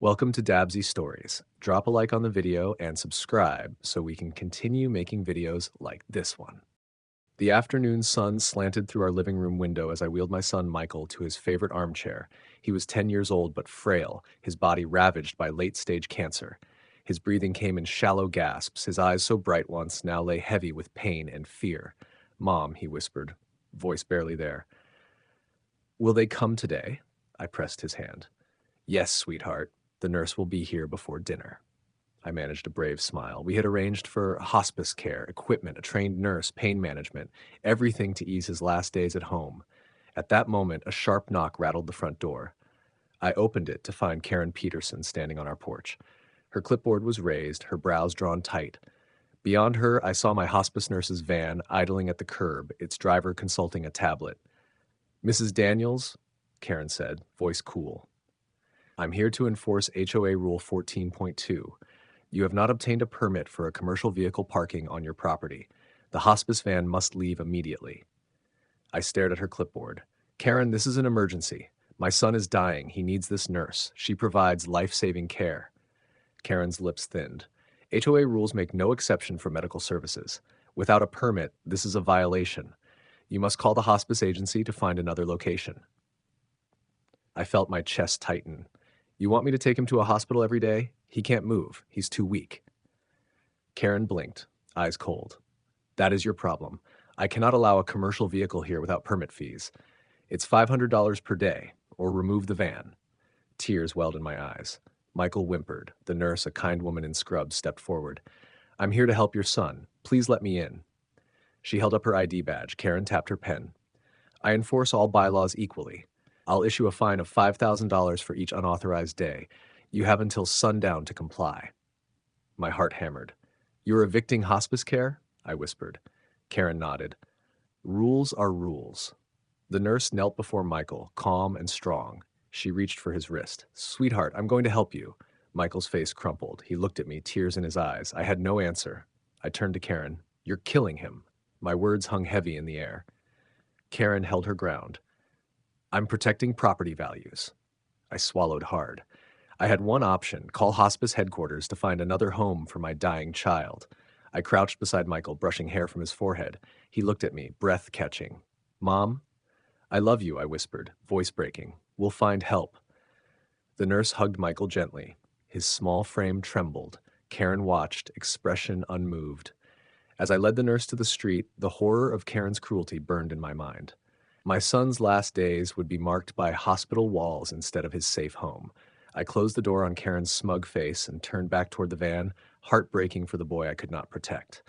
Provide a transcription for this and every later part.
Welcome to Dabsy Stories. Drop a like on the video and subscribe so we can continue making videos like this one. The afternoon sun slanted through our living room window as I wheeled my son Michael to his favorite armchair. He was 10 years old but frail, his body ravaged by late-stage cancer. His breathing came in shallow gasps, his eyes so bright once now lay heavy with pain and fear. "Mom," he whispered, voice barely there. "Will they come today?" I pressed his hand. "Yes, sweetheart. The nurse will be here before dinner." I managed a brave smile. We had arranged for hospice care, equipment, a trained nurse, pain management, everything to ease his last days at home. At that moment, a sharp knock rattled the front door. I opened it to find Karen Peterson standing on our porch. Her clipboard was raised, her brows drawn tight. Beyond her, I saw my hospice nurse's van idling at the curb, its driver consulting a tablet. "Mrs. Daniels," Karen said, voice cool. "I'm here to enforce HOA Rule 14.2. You have not obtained a permit for a commercial vehicle parking on your property. The hospice van must leave immediately." I stared at her clipboard. "Karen, this is an emergency. My son is dying. He needs this nurse. She provides life-saving care." Karen's lips thinned. "HOA rules make no exception for medical services. Without a permit, this is a violation. You must call the hospice agency to find another location." I felt my chest tighten. "You want me to take him to a hospital every day? He can't move. He's too weak." Karen blinked, eyes cold. "That is your problem. I cannot allow a commercial vehicle here without permit fees. It's $500 per day, or remove the van." Tears welled in my eyes. Michael whimpered. The nurse, a kind woman in scrubs, stepped forward. "I'm here to help your son. Please let me in." She held up her ID badge. Karen tapped her pen. "I enforce all bylaws equally. I'll issue a fine of $5,000 for each unauthorized day. You have until sundown to comply." My heart hammered. "You're evicting hospice care?" I whispered. Karen nodded. "Rules are rules." The nurse knelt before Michael, calm and strong. She reached for his wrist. "Sweetheart, I'm going to help you." Michael's face crumpled. He looked at me, tears in his eyes. I had no answer. I turned to Karen. "You're killing him." My words hung heavy in the air. Karen held her ground. "I'm protecting property values." I swallowed hard. I had one option, call hospice headquarters to find another home for my dying child. I crouched beside Michael, brushing hair from his forehead. He looked at me, breath catching. "Mom?" "I love you," I whispered, voice breaking. "We'll find help." The nurse hugged Michael gently. His small frame trembled. Karen watched, expression unmoved. As I led the nurse to the street, the horror of Karen's cruelty burned in my mind. My son's last days would be marked by hospital walls instead of his safe home. I closed the door on Karen's smug face and turned back toward the van, heartbreaking for the boy I could not protect.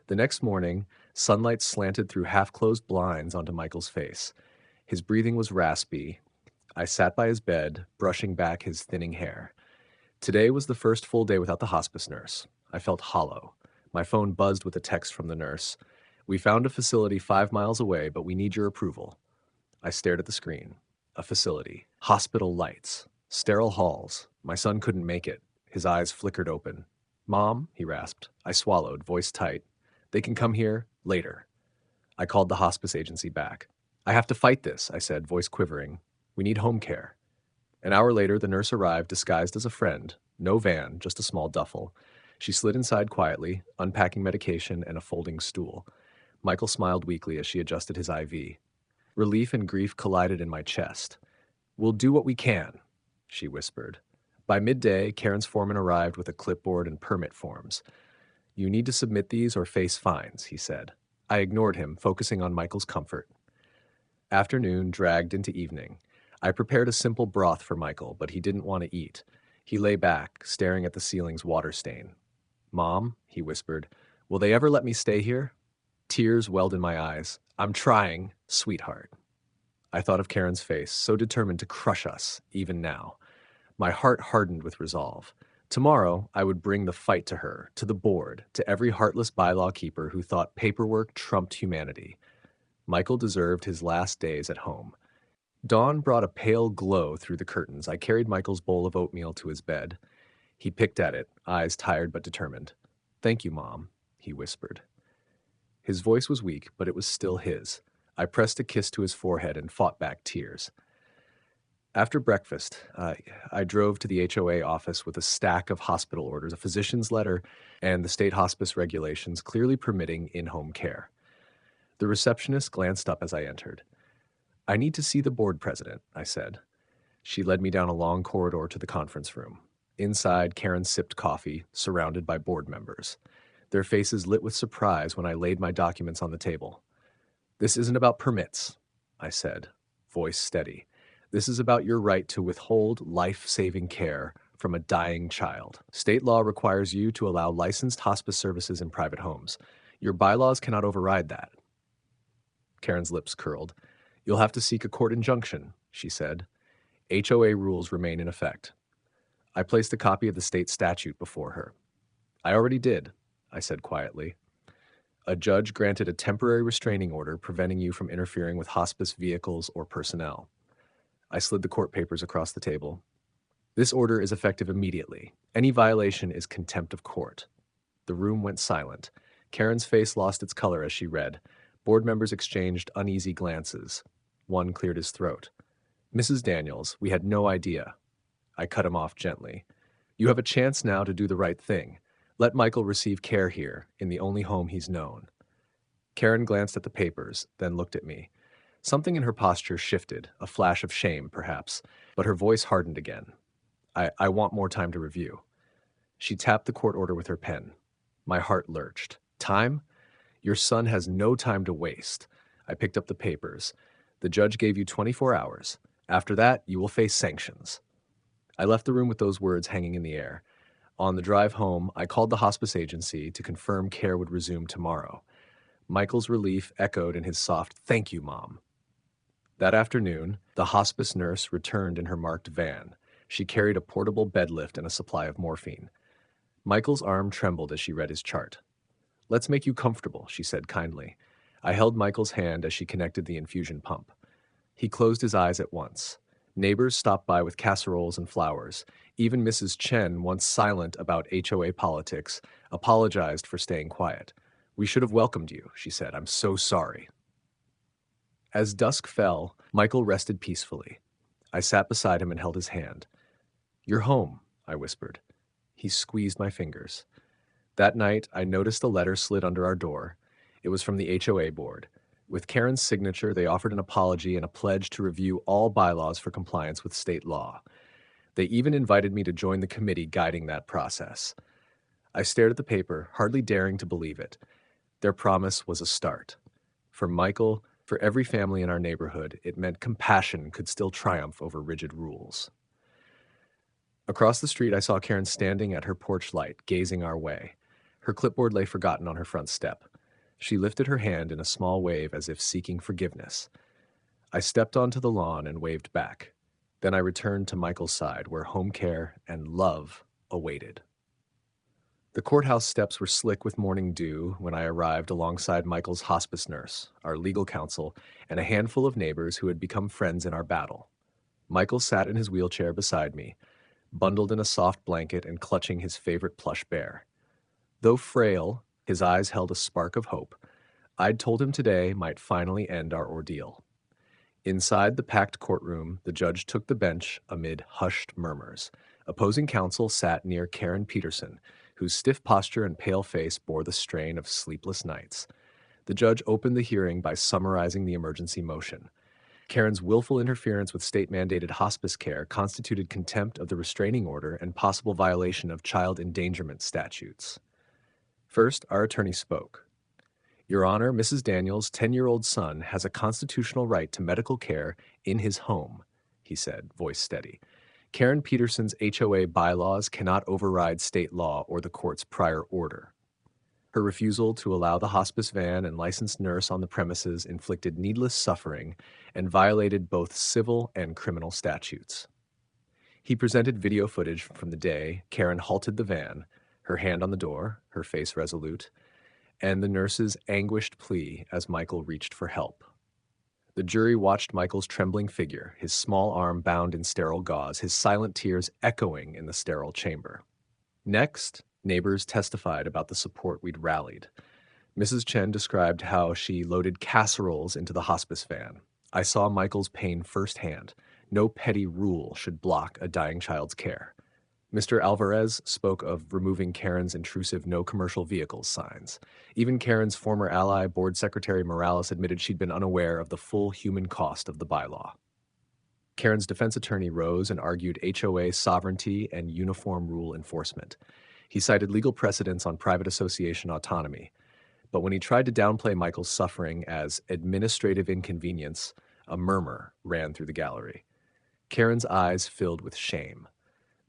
The next morning, sunlight slanted through half-closed blinds onto Michael's face. His breathing was raspy. I sat by his bed, brushing back his thinning hair. Today was the first full day without the hospice nurse. I felt hollow. My phone buzzed with a text from the nurse. "We found a facility 5 miles away, but we need your approval." I stared at the screen. A facility. Hospital lights. Sterile halls. My son couldn't make it. His eyes flickered open. "Mom?" he rasped. I swallowed, voice tight. "They can come here later." I called the hospice agency back. "I have to fight this," I said, voice quivering. "We need home care." An hour later, the nurse arrived disguised as a friend. No van, just a small duffel. She slid inside quietly, unpacking medication and a folding stool. Michael smiled weakly as she adjusted his IV. Relief and grief collided in my chest. "We'll do what we can," she whispered. By midday, Karen's foreman arrived with a clipboard and permit forms. "You need to submit these or face fines," he said. I ignored him, focusing on Michael's comfort. Afternoon dragged into evening. I prepared a simple broth for Michael, but he didn't want to eat. He lay back, staring at the ceiling's water stain. "Mom," he whispered, "will they ever let me stay here?" Tears welled in my eyes. "I'm trying, sweetheart." I thought of Karen's face, so determined to crush us, even now. My heart hardened with resolve. Tomorrow, I would bring the fight to her, to the board, to every heartless bylaw keeper who thought paperwork trumped humanity. Michael deserved his last days at home. Dawn brought a pale glow through the curtains. I carried Michael's bowl of oatmeal to his bed. He picked at it, eyes tired but determined. "Thank you, Mom," he whispered. His voice was weak, but it was still his. I pressed a kiss to his forehead and fought back tears. After breakfast, I drove to the HOA office with a stack of hospital orders, a physician's letter, and the state hospice regulations clearly permitting in-home care. The receptionist glanced up as I entered. "I need to see the board president," I said. She led me down a long corridor to the conference room. Inside, Karen sipped coffee, surrounded by board members. Their faces lit with surprise when I laid my documents on the table. "This isn't about permits," I said, voice steady. "This is about your right to withhold life-saving care from a dying child. State law requires you to allow licensed hospice services in private homes. Your bylaws cannot override that." Karen's lips curled. "You'll have to seek a court injunction," she said. "HOA rules remain in effect." I placed a copy of the state statute before her. "I already did," I said quietly. "A judge granted a temporary restraining order preventing you from interfering with hospice vehicles or personnel." I slid the court papers across the table. "This order is effective immediately. Any violation is contempt of court." The room went silent. Karen's face lost its color as she read. Board members exchanged uneasy glances. One cleared his throat. "Mrs. Daniels, we had no idea." I cut him off gently. "You have a chance now to do the right thing. Let Michael receive care here, in the only home he's known." Karen glanced at the papers, then looked at me. Something in her posture shifted, a flash of shame, perhaps, but her voice hardened again. I want more time to review." She tapped the court order with her pen. My heart lurched. "Time? Your son has no time to waste." I picked up the papers. "The judge gave you 24 hours. After that, you will face sanctions." I left the room with those words hanging in the air. On the drive home, I called the hospice agency to confirm care would resume tomorrow. Michael's relief echoed in his soft, "Thank you, Mom." That afternoon, the hospice nurse returned in her marked van. She carried a portable bed lift and a supply of morphine. Michael's arm trembled as she read his chart. "Let's make you comfortable," she said kindly. I held Michael's hand as she connected the infusion pump. He closed his eyes at once. Neighbors stopped by with casseroles and flowers. Even Mrs. Chen, once silent about HOA politics, apologized for staying quiet. "We should have welcomed you," she said. "I'm so sorry." As dusk fell, Michael rested peacefully. I sat beside him and held his hand. "You're home," I whispered. He squeezed my fingers. That night, I noticed a letter slid under our door. It was from the HOA board. With Karen's signature, they offered an apology and a pledge to review all bylaws for compliance with state law. They even invited me to join the committee guiding that process. I stared at the paper, hardly daring to believe it. Their promise was a start. For Michael, for every family in our neighborhood, it meant compassion could still triumph over rigid rules. Across the street, I saw Karen standing at her porch light, gazing our way. Her clipboard lay forgotten on her front step. She lifted her hand in a small wave as if seeking forgiveness. I stepped onto the lawn and waved back. Then I returned to Michael's side, where home care and love awaited. The courthouse steps were slick with morning dew when I arrived alongside Michael's hospice nurse, our legal counsel, and a handful of neighbors who had become friends in our battle. Michael sat in his wheelchair beside me, bundled in a soft blanket and clutching his favorite plush bear. Though frail, his eyes held a spark of hope. I'd told him today might finally end our ordeal. Inside the packed courtroom, the judge took the bench amid hushed murmurs. Opposing counsel sat near Karen Peterson, whose stiff posture and pale face bore the strain of sleepless nights. The judge opened the hearing by summarizing the emergency motion. Karen's willful interference with state-mandated hospice care constituted contempt of the restraining order and possible violation of child endangerment statutes. First, our attorney spoke. "Your Honor, Mrs. Daniels' 10-year-old son has a constitutional right to medical care in his home," he said, voice steady. "Karen Peterson's HOA bylaws cannot override state law or the court's prior order. Her refusal to allow the hospice van and licensed nurse on the premises inflicted needless suffering and violated both civil and criminal statutes." He presented video footage from the day Karen halted the van, her hand on the door, her face resolute, and the nurse's anguished plea as Michael reached for help. The jury watched Michael's trembling figure, his small arm bound in sterile gauze, his silent tears echoing in the sterile chamber. Next, neighbors testified about the support we'd rallied. Mrs. Chen described how she loaded casseroles into the hospice van. I saw Michael's pain firsthand. No petty rule should block a dying child's care. Mr. Alvarez spoke of removing Karen's intrusive no commercial vehicles signs. Even Karen's former ally, Board Secretary Morales, admitted she'd been unaware of the full human cost of the bylaw. Karen's defense attorney rose and argued HOA sovereignty and uniform rule enforcement. He cited legal precedents on private association autonomy. But when he tried to downplay Michael's suffering as administrative inconvenience, a murmur ran through the gallery. Karen's eyes filled with shame.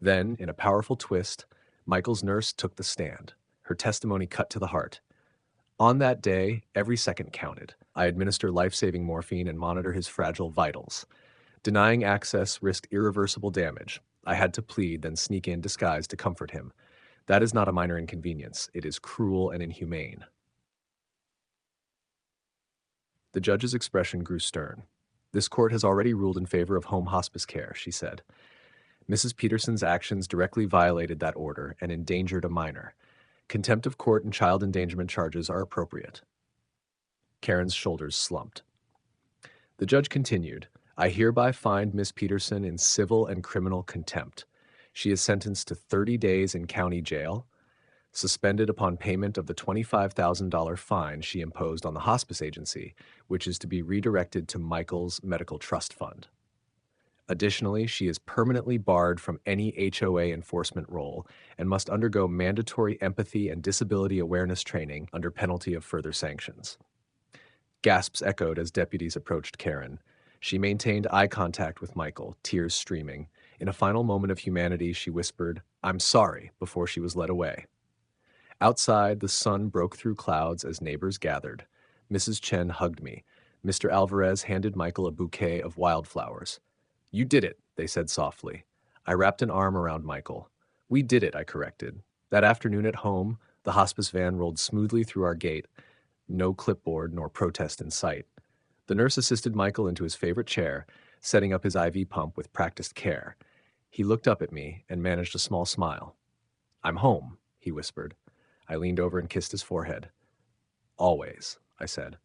Then, in a powerful twist, Michael's nurse took the stand, her testimony cut to the heart. On that day, every second counted. I administer life-saving morphine and monitor his fragile vitals. Denying access risked irreversible damage. I had to plead, then sneak in disguised to comfort him. That is not a minor inconvenience. It is cruel and inhumane. The judge's expression grew stern. This court has already ruled in favor of home hospice care, she said. Mrs. Peterson's actions directly violated that order and endangered a minor. Contempt of court and child endangerment charges are appropriate. Karen's shoulders slumped. The judge continued, I hereby find Miss Peterson in civil and criminal contempt. She is sentenced to 30 days in county jail, suspended upon payment of the $25,000 fine she imposed on the hospice agency, which is to be redirected to Michael's medical trust fund. Additionally, she is permanently barred from any HOA enforcement role and must undergo mandatory empathy and disability awareness training under penalty of further sanctions. Gasps echoed as deputies approached Karen. She maintained eye contact with Michael, tears streaming. In a final moment of humanity, she whispered, I'm sorry, before she was led away. Outside, the sun broke through clouds as neighbors gathered. Mrs. Chen hugged me. Mr. Alvarez handed Michael a bouquet of wildflowers. You did it, they said softly. I wrapped an arm around Michael. We did it, I corrected. That afternoon at home, the hospice van rolled smoothly through our gate. No clipboard nor protest in sight. The nurse assisted Michael into his favorite chair, setting up his IV pump with practiced care. He looked up at me and managed a small smile. I'm home, he whispered. I leaned over and kissed his forehead. Always, I said.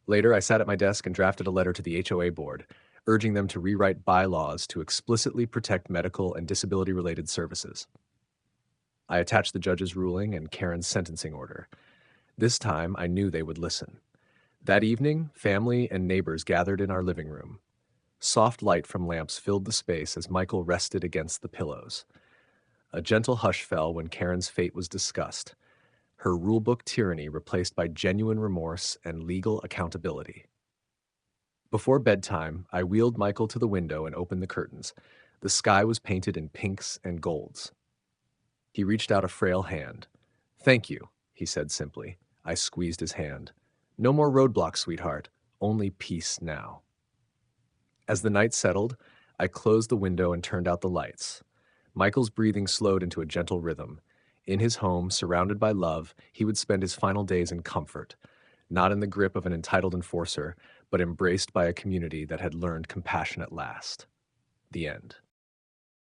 Later, I sat at my desk and drafted a letter to the HOA board, urging them to rewrite bylaws to explicitly protect medical and disability-related services. I attached the judge's ruling and Karen's sentencing order. This time, I knew they would listen. That evening, family and neighbors gathered in our living room. Soft light from lamps filled the space as Michael rested against the pillows. A gentle hush fell when Karen's fate was discussed, her rulebook tyranny replaced by genuine remorse and legal accountability. Before bedtime, I wheeled Michael to the window and opened the curtains. The sky was painted in pinks and golds. He reached out a frail hand. Thank you, he said simply. I squeezed his hand. No more roadblocks, sweetheart. Only peace now. As the night settled, I closed the window and turned out the lights. Michael's breathing slowed into a gentle rhythm. In his home, surrounded by love, he would spend his final days in comfort, not in the grip of an entitled enforcer, but embraced by a community that had learned compassion at last. The end.